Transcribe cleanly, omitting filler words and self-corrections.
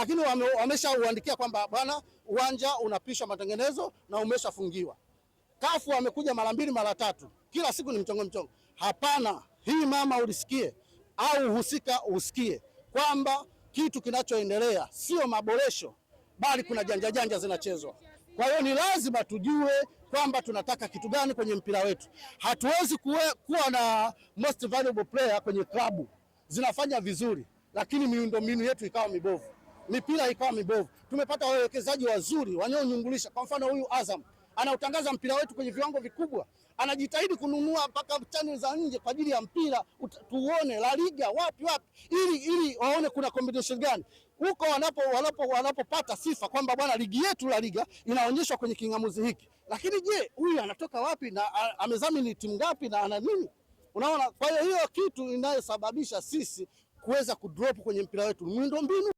lakini wameshauandikia kwamba bwana, uwanja unapishwa matengenezo na umeshafungiwa. Kafu wamekuja mara 2 mara 3, kila siku ni mchongo. Hapana, hii mama ulisikie au husika usikie kwamba kitu kinachoendelea sio maboresho, bali kuna janja zinachezwa. Kwa hiyo ni lazima tujue kwamba tunataka kitu gani kwenye mpira wetu. Hatuwezi kuwa na most valuable player kwenye klabu zinafanya vizuri, lakini miundombinu yetu ikawa mibovu, mipira ikawa mibovu. Tumepata wawekezaji wazuri wanaonyungulisha. Kwa mfano huyu Azam anautangaza mpira wetu kwenye viwango vikubwa, anajitahidi kununua mpaka channel za nje kwa ajili ya mpira, tuone La Liga wapi ili waone kuna combination gani huko wanapopata sifa kwamba bwana, ligi yetu La Liga inaonyeshwa kwenye kingamuzi hiki. Lakini je, huyu anatoka wapi na amezamini timu ngapi na ana nini? Unaona, kwa hiyo kitu inayosababisha sisi kuweza kudrop kwenye mpira wetu miundombinu.